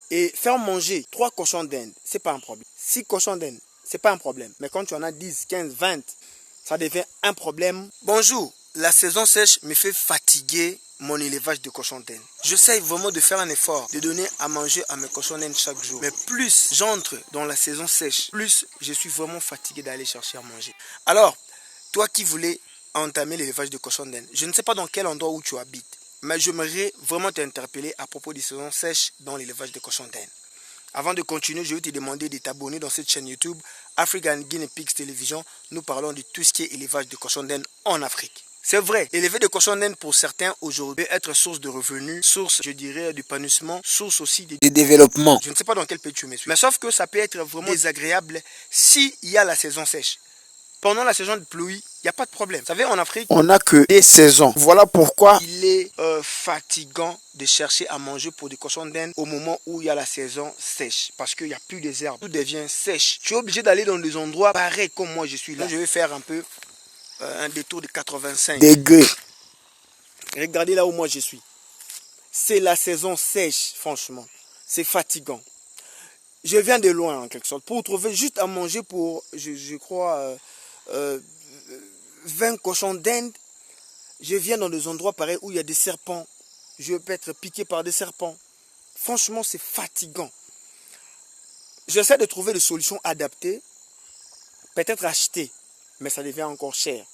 Et faire manger 3 cochons d'Inde, c'est pas un problème. 6 cochons d'Inde, c'est pas un problème. Mais quand tu en as 10, 15, 20, ça devient un problème. Bonjour, la saison sèche me fait fatiguer mon élevage de cochons d'Inde. J'essaie vraiment de faire un effort, de donner à manger à mes cochons d'Inde chaque jour. Mais plus j'entre dans la saison sèche, plus je suis vraiment fatigué d'aller chercher à manger. Alors, toi qui voulais entamer l'élevage de cochons d'Inde, je ne sais pas dans quel endroit où tu habites, mais j'aimerais vraiment t'interpeller à propos des saisons sèches dans l'élevage de cochons d'Inde. Avant de continuer, je vais te demander de t'abonner dans cette chaîne YouTube African Guinea Pigs Television. Nous parlons de tout ce qui est élevage de cochons d'Inde en Afrique. C'est vrai, élever des cochons d'Inde pour certains aujourd'hui peut être source de revenus, source, je dirais, d'épanouissement, source aussi de développement. Je ne sais pas dans quel pays tu me suis. Mais sauf que ça peut être vraiment désagréable s'il y a la saison sèche. Pendant la saison de pluie, il n'y a pas de problème. Vous savez, en Afrique, on n'a que des saisons. Voilà pourquoi il est fatigant de chercher à manger pour des cochons d'Inde au moment où il y a la saison sèche. Parce qu'il n'y a plus des herbes. Tout devient sèche. Tu es obligé d'aller dans des endroits pareils comme moi je suis là. Je vais faire un peu un détour de 85 degrés. Regardez là où moi je suis. C'est la saison sèche, franchement. C'est fatigant. Je viens de loin en quelque sorte. Pour trouver juste à manger pour, je crois... 20 cochons d'Inde, je viens dans des endroits pareils où il y a des serpents. Je peux être piqué par des serpents. Franchement, c'est fatigant. J'essaie de trouver des solutions adaptées. Peut-être acheter, mais ça devient encore cher.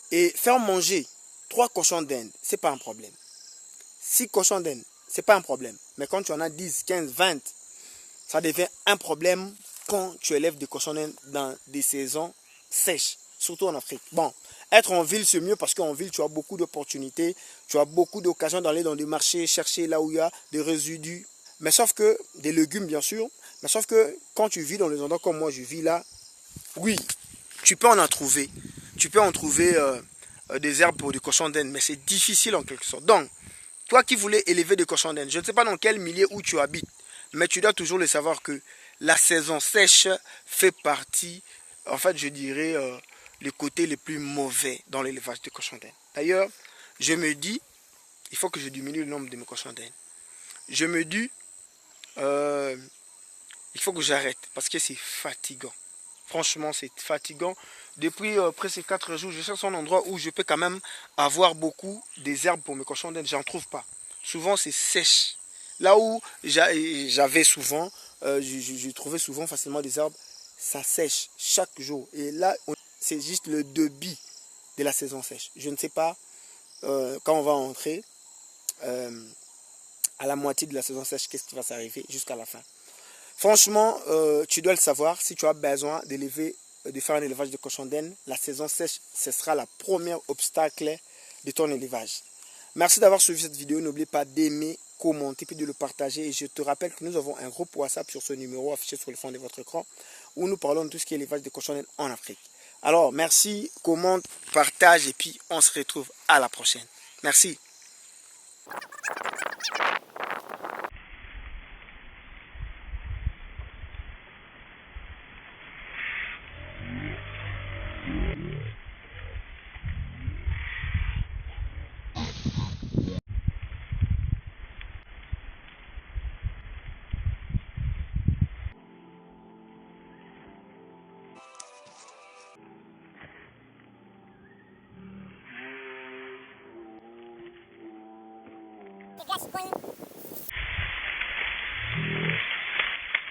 Et faire manger 3 cochons d'Inde, c'est pas un problème. 6 cochons d'Inde, c'est pas un problème. Mais quand tu en as 10, 15, 20, ça devient un problème quand tu élèves des cochons d'Inde dans des saisons sèche, surtout en Afrique. Bon, être en ville, c'est mieux parce qu'en ville, tu as beaucoup d'opportunités, tu as beaucoup d'occasions d'aller dans des marchés, chercher là où il y a des résidus. Mais sauf que, des légumes bien sûr, mais sauf que quand tu vis dans des endroits comme moi, je vis là, oui, tu peux en trouver. Tu peux en trouver des herbes pour des cochons d'Inde, mais c'est difficile en quelque sorte. Donc, toi qui voulais élever des cochons d'Inde, je ne sais pas dans quel milieu où tu habites, mais tu dois toujours le savoir que la saison sèche fait partie, en fait, je dirais, les côtés les plus mauvais dans l'élevage de cochons d'Inde. D'ailleurs, je me dis, il faut que je diminue le nombre de mes cochons d'Inde. Je me dis, il faut que j'arrête parce que c'est fatigant. Franchement, c'est fatigant. Depuis presque 4 jours, je cherche un endroit où je peux quand même avoir beaucoup des herbes pour mes cochons d'Inde. J'en trouve pas. Souvent, c'est sèche. Là où j'avais souvent, je trouvais souvent facilement des herbes, ça sèche chaque jour. Et là, c'est juste le début de la saison sèche. Je ne sais pas quand on va entrer à la moitié de la saison sèche, qu'est-ce qui va s'arriver jusqu'à la fin. Franchement, tu dois le savoir, si tu as besoin de faire un élevage de cochons d'Inde, la saison sèche, ce sera la première obstacle de ton élevage. Merci d'avoir suivi cette vidéo. N'oubliez pas d'aimer, commenter, puis de le partager. Et je te rappelle que nous avons un groupe WhatsApp sur ce numéro affiché sur le fond de votre écran où nous parlons de tout ce qui est élevage de cochons d'Inde en Afrique. Alors, merci, commente, partage et puis on se retrouve à la prochaine. Merci.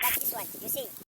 That's this one, you see.